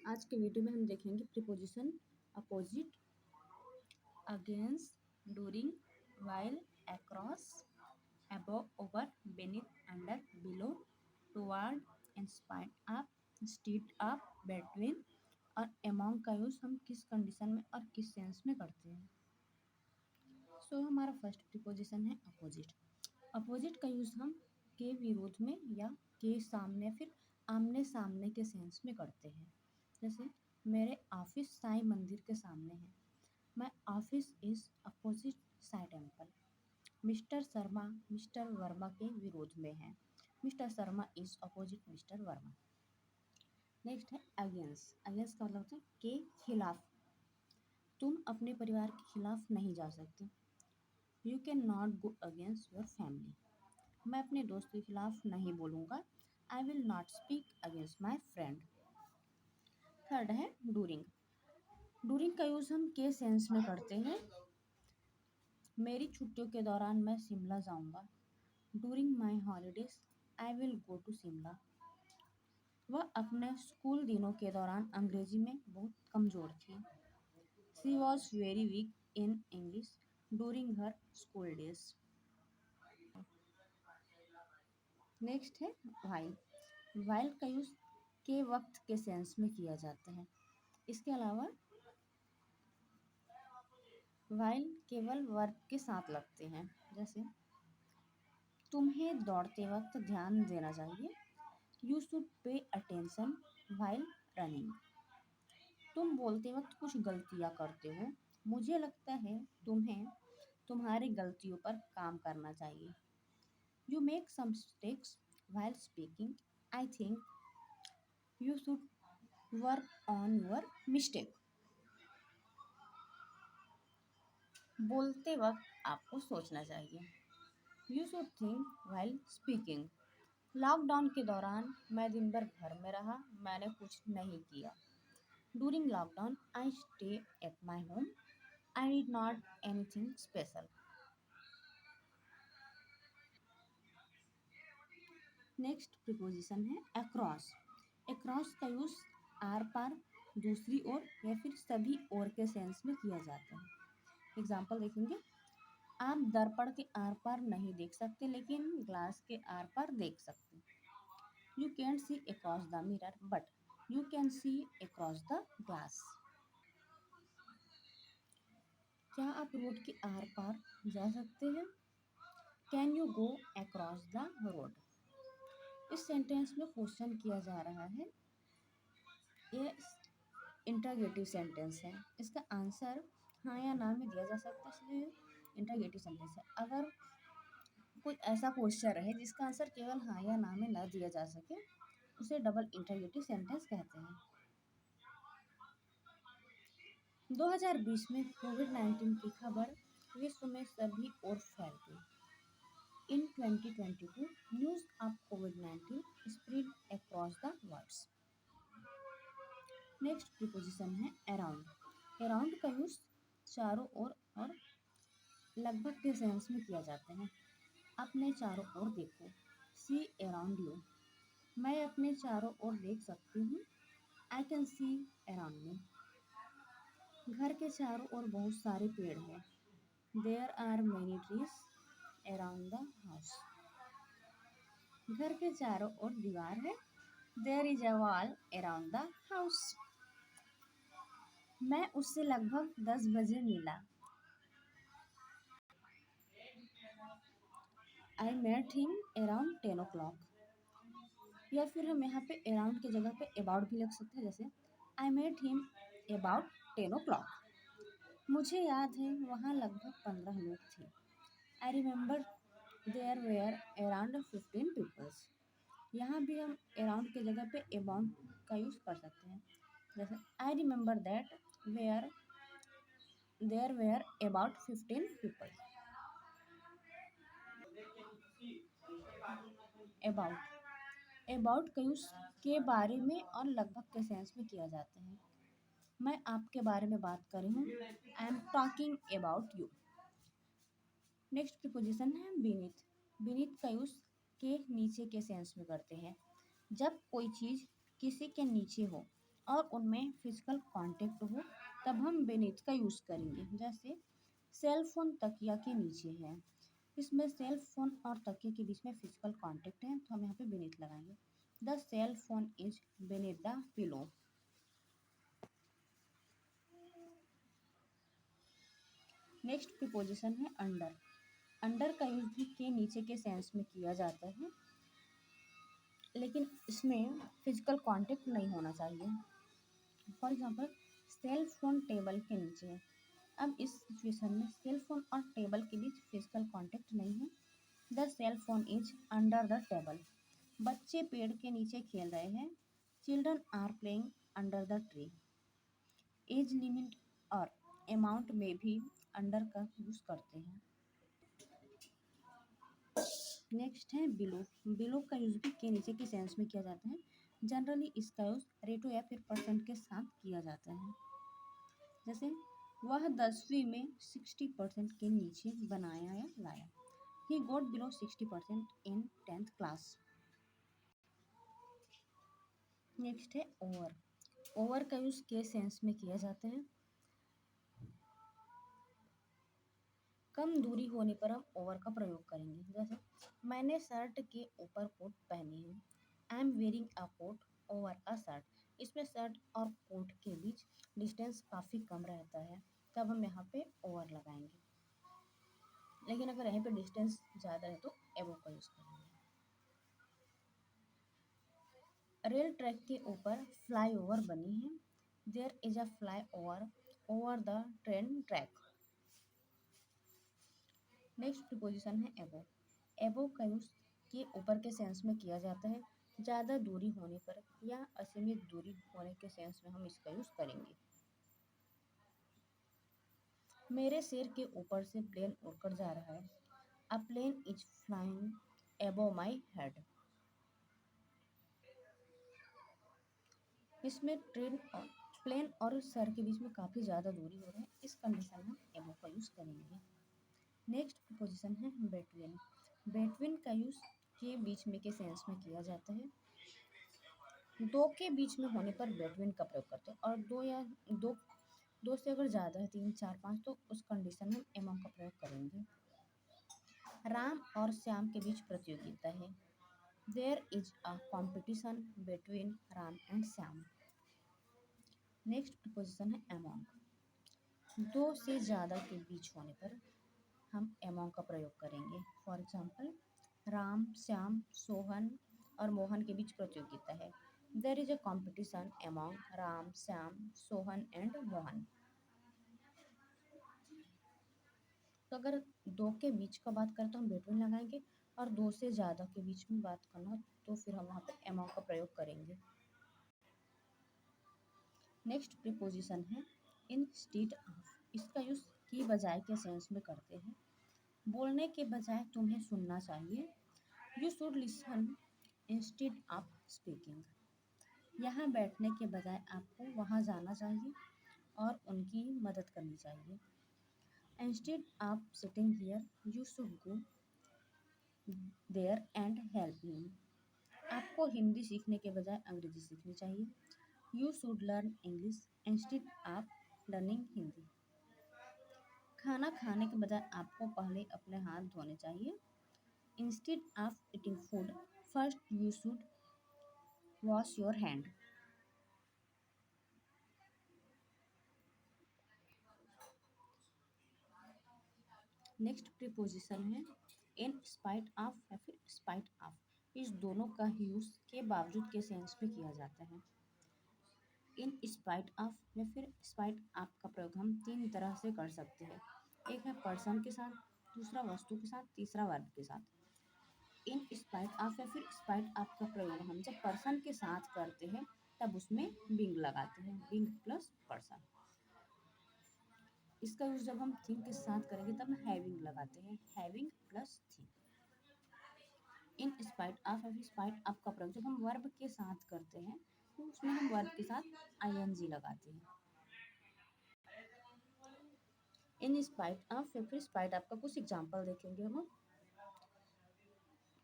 आज के वीडियो में हम देखेंगे preposition opposite, against, during, while, across, above, over, beneath, under, below, toward, in spite of, instead of, between और among का यूज़ हम किस कंडीशन में और किस सेंस में करते हैं। हमारा फर्स्ट प्रीपोजिशन है अपोजिट। अपोजिट का यूज़ हम के विरोध में या के सामने फिर आमने सामने के सेंस में करते हैं। जैसे मेरे ऑफिस साईं मंदिर के सामने है। My office is opposite Sai temple. Mister Sharma mister Verma के विरोध में है। Mister Sharma is opposite mister Verma. Next है अगेंस्ट। अगेंस्ट का मतलब होता है के खिलाफ। तुम अपने परिवार के खिलाफ नहीं जा सकते। You can not go against your family. मैं अपने दोस्त के खिलाफ नहीं बोलूँगा। I will not speak against my friend. Third है डूरिंग। डूरिंग का यूज़ हम के सेंस में करते हैं। मेरी छुट्टियों के दौरान मैं शिमला जाऊंगा। During my holidays I will go to Shimla. वह अपने स्कूल दिनों के दौरान अंग्रेजी में बहुत कमज़ोर थी। She was very weak in English during her school days. Next है वाइल। वाइल का यूज़ के वक्त के सेंस में किया जाता है। इसके अलावा वाइल केवल वर्ब के साथ लगते हैं। जैसे तुम्हें दौड़ते वक्त ध्यान देना चाहिए। You should pay attention while running. तुम बोलते वक्त कुछ गलतियाँ करते हो। मुझे लगता है तुम्हें तुम्हारी गलतियों पर काम करना चाहिए। You make some mistakes while speaking. I think you should work on your mistake. बोलते वक्त आपको सोचना चाहिए। You should think while speaking. Lockdown के दौरान मैं दिन भर घर में रहा। मैंने कुछ नहीं किया। During lockdown I stay at my home. I did not anything special. Next preposition है अक्रॉस। अक्रॉस का यूज़ आर पार, दूसरी ओर या फिर सभी ओर के सेंस में किया जाता है। एग्जाम्पल देखेंगे। आप दर्पण के आर पार नहीं देख सकते लेकिन ग्लास के आर पार देख सकते। You can see across the mirror but you can see across the glass. क्या आप रोड के आर पार जा सकते हैं? Can you go across the road. इस सेंटेंस में क्वेश्चन किया जा रहा है। ये इंटरगेटिव सेंटेंस है। इसका आंसर हाँ या ना में दिया जा सकता है, इसलिए इंटरगेटिव सेंटेंस है। अगर कोई ऐसा क्वेश्चन रहे जिसका आंसर केवल हाँ या ना में ना दिया जा सके, उसे डबल इंटरगेटिव सेंटेंस कहते हैं। 2020 में कोविड-19 की खबर विश्व में सभी ओर फैल गई। In 2022, news of COVID-19 spread across the world. Next preposition है अराउंड। अराउंड का यूज चारों ओर और लगभग के सेंस में किया जाता है। अपने चारों ओर देखो। See around you. मैं अपने चारों ओर देख सकती हूँ। I can see around me. घर के चारों ओर बहुत सारे पेड़ हैं। There are many trees around the house. घर के चारों ओर दीवार है। There is a wall around the house. मैं उससे लगभग 10 बजे मिला। I met him around 10 o'clock। या फिर हम यहाँ पे अराउंड की जगह पे अबाउट भी लिख सकते हैं। जैसे आई मेट हिम अबाउट 10 o'clock। मुझे याद है वहाँ लगभग 15 लोग थे। I remember there were around 15 peoples. यहाँ भी हम अराउंड की जगह पे अबाउट का यूज़ कर सकते हैं। जैसे I remember that were there were about 15 people. About. About का यूज़ के बारे में और लगभग के सेंस में किया जाता है। मैं आपके बारे में बात कर रही हूँ। I am talking about you. Next preposition है बीनीथ। बीनीथ का यूज़ के नीचे के सेंस में करते हैं। जब कोई चीज़ किसी के नीचे हो और उनमें फिजिकल कांटेक्ट हो तब हम बेनेथ का यूज़ करेंगे। जैसे सेल फोन तकिया के नीचे है, इसमें सेल फोन और तकिए के बीच में फिजिकल कांटेक्ट है तो हम यहाँ पे बेनेथ लगाएंगे। The cell phone is beneath the pillow. Next preposition है अंडर। अंडर का यूज भी के नीचे के सेंस में किया जाता है, लेकिन इसमें फिजिकल कांटेक्ट नहीं होना चाहिए। For example cell phone table के नीचे है। अब इस सिचुएशन में सेल फोन और टेबल के बीच फिजिकल कांटेक्ट नहीं है। The cell phone is under the table. बच्चे पेड़ के नीचे खेल रहे हैं। Children are playing under the tree. Age limit और अमाउंट में भी अंडर का यूज करते हैं। नेक्स्ट है बिलो। बिलो का यूज भी के नीचे के सेंस में किया जाता है। जनरली इसका यूज रेटो या फिर परसेंट के साथ किया जाता है। जैसे वह 10वीं में 60% के नीचे बनाया या लाया। He got below 60% in 10th class. Next है ओवर। ओवर का यूज के सेंस में किया जाता है। कम दूरी होने पर हम ओवर का प्रयोग करेंगे। जैसे मैंने शर्ट के ऊपर कोट पहनी है। I am wearing a coat over a shirt. इसमें शर्ट और कोट के बीच डिस्टेंस काफ़ी कम रहता है, तब हम यहाँ पे ओवर लगाएंगे। लेकिन अगर यहाँ पे डिस्टेंस ज़्यादा है तो एबो का यूज़ करेंगे। रेल ट्रैक के ऊपर फ्लाई ओवर बनी है। There is a flyover over the train track. Next preposition है एबो। एबो का यूज के ऊपर के सेंस में किया जाता है। ज़्यादा दूरी होने पर या असीमित दूरी होने के सेंस में हम इसका यूज करेंगे। मेरे सिर के ऊपर से प्लेन उड़कर जा रहा है। अ प्लेन इज फ्लाइंग एबो माई हेड। इसमें ट्रेन और प्लेन और सर के बीच में काफ़ी ज़्यादा दूरी हो रही है, इस कंडीशन में हम एबो का यूज़ करेंगे। नेक्स्ट प्रीपोजिशन है बिटवीन। बिटवीन का यूज़ के बीच में के सेंस में किया जाता है। दो के बीच में होने पर बिटवीन का प्रयोग करते हैं, और दो या दो से अगर ज़्यादा है, 3, 4, 5, तो उस कंडीशन में एमॉन्ग का प्रयोग करेंगे। राम और श्याम के बीच प्रतियोगिता है। There is a competition between Ram and Shyam. Next preposition है एमॉन्ग। दो से ज़्यादा के बीच होने पर हम एमॉन्ग का प्रयोग करेंगे। फॉर एग्जाम्पल राम, श्याम, सोहन और मोहन के बीच प्रतियोगिता है। There is a competition among Ram, Shyam, Sohan and Mohan. तो अगर दो के बीच का बात करें तो हम बिटवीन लगाएंगे, और दो से ज़्यादा के बीच में बात करना तो फिर हम वहाँ पे एमॉन्ग का प्रयोग करेंगे। नेक्स्ट प्रीपोजिशन है इंस्टीड ऑफ। इसका यूज़ की बजाय के सेंस में करते हैं। बोलने के बजाय तुम्हें सुनना चाहिए। You should listen instead of speaking. यहाँ बैठने के बजाय आपको वहाँ जाना चाहिए और उनकी मदद करनी चाहिए। Instead of sitting here you should go there and help him. आपको हिंदी सीखने के बजाय अंग्रेजी सीखनी चाहिए। You should learn English instead of learning Hindi. खाना खाने के बजाय आपको पहले अपने हाथ धोने चाहिए। Instead of eating food first you should wash your hand. Next preposition है इन स्पाइट ऑफ या फिर स्पाइट ऑफ। इस दोनों का यूज के बावजूद के सेंस में किया जाता है। इन स्पाइट ऑफ या फिर स्पाइट ऑफ का प्रयोग हम तीन तरह से कर सकते हैं। एक है पर्सन के साथ, दूसरा वस्तु के साथ, तीसरा वर्ब के साथ। इन स्पाइट ऑफ या फिर स्पाइट ऑफ का प्रयोग हम जब पर्सन के साथ करते हैं तब उसमें बिंग लगाते हैं, बिंग प्लस पर्सन। इसका यूज जब हम थिंग के साथ करेंगे तब हम हैविंग लगाते हैं, having plus thing. In spite of या फिर स्पाइट ऑफ का प्रयोग जब हम वर्ब के साथ करते हैं तो उसमें हम वर्ब के साथ आईएनजी लगाते हैं। इन स्पाइट ऑफ या फिर स्पाइट ऑफ का कुछ एग्जांपल देखेंगे हम।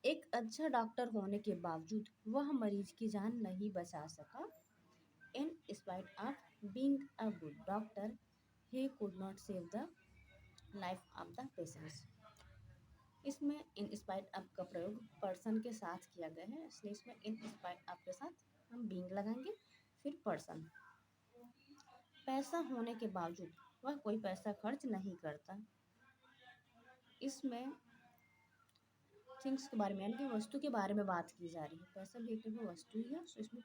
एक अच्छा डॉक्टर होने के बावजूद वह मरीज की जान नहीं बचा सका। इन spite of being a good doctor, he could not save the life of the patients. इसमें इन स्पाइट अप का प्रयोग पर्सन के साथ किया गया है, इसलिए इसमें इन स्पाइट अप के साथ हम बीइंग लगाएंगे, फिर पर्सन। पैसा होने के बावजूद वह कोई पैसा खर्च नहीं करता। इसमें थिंग्स के बारे में यानी कि वस्तु के बारे में बात की जा रही है। पैसा भी एक तरह वस्तु ही है, तो इसमें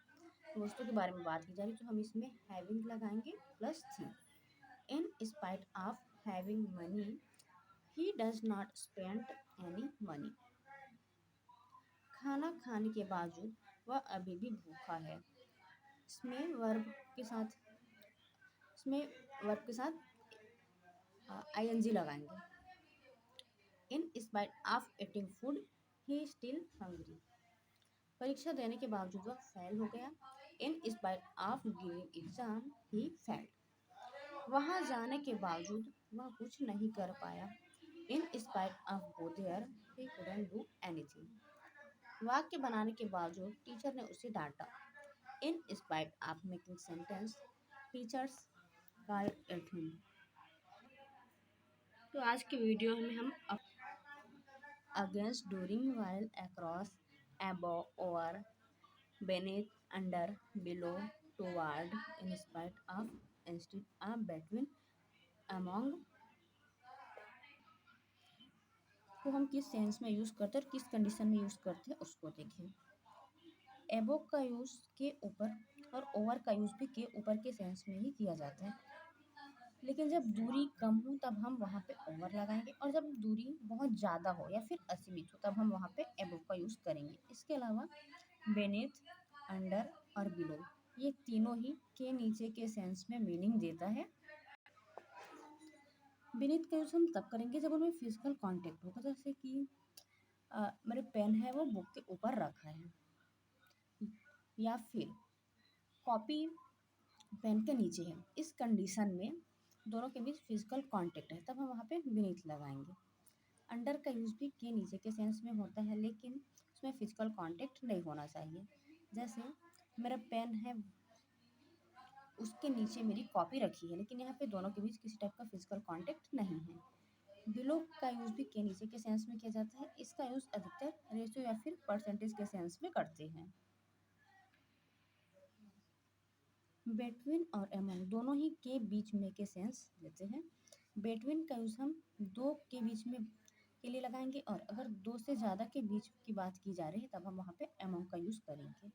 वस्तु के बारे में बात की जा रही है, तो हम इसमें हैविंग लगाएंगे प्लस थी। इन spite of having money he does not spend any money. खाना खाने के बावजूद वह अभी भी भूखा है। इसमें वर्ब के साथ आईएनजी लगाएंगे। In spite of eating food he still hungry. परीक्षा देने के बावजूद वह फेल हो गया। In spite of giving exam he failed. वहाँ जाने के बावजूद वह कुछ नहीं कर पाया। In spite of go there he couldn't do anything. वाक्य बनाने के बावजूद टीचर ने उसे डांटा। In spite of making sentence teachers called it him. तो आज के वीडियो में हम against, during, while, across, above, over, beneath, under, below, toward, in spite of, instead of, between, among को हम किस सेंस में यूज़ करते हैं और किस कंडीशन में यूज़ करते हैं उसको देखें। एबो का यूज़ के ऊपर और ओवर का यूज़ भी के ऊपर के सेंस में ही किया जाता है, लेकिन जब दूरी कम हो तब हम वहाँ पे ओवर लगाएंगे, और जब दूरी बहुत ज़्यादा हो या फिर असीमित हो तब हम वहाँ पे एबो का यूज़ करेंगे। इसके अलावा बेनेथ, अंडर और बिलो, ये तीनों ही के नीचे के सेंस में मीनिंग देता है। बेनेथ का यूज़ हम तब करेंगे जब उनमें फिजिकल कांटेक्ट होगा, जैसे कि मेरे पेन है वो बुक के ऊपर रखा है, या फिर कॉपी पेन के नीचे है। इस कंडीशन में दोनों के बीच फिजिकल कांटेक्ट है, तब हम वहाँ पे बेनेथ लगाएंगे। अंडर का यूज़ भी के नीचे के सेंस में होता है, लेकिन उसमें फिजिकल कांटेक्ट नहीं होना चाहिए। जैसे मेरा पेन है, उसके नीचे मेरी कॉपी रखी है, लेकिन यहाँ पे दोनों के बीच किसी टाइप का फिजिकल कांटेक्ट नहीं है। बिलो का यूज़ भी के नीचे के सेंस में किया जाता है। इसका यूज़ अधिकतर रेशियो या फिर परसेंटेज के सेंस में करते हैं। बेटवीन और अमंग दोनों ही के बीच में के सेंस देते हैं। बेटवीन का यूज़ हम दो के बीच में के लिए लगाएंगे, और अगर दो से ज़्यादा के बीच की बात की जा रही है तब हम वहाँ पे अमंग का यूज़ करेंगे।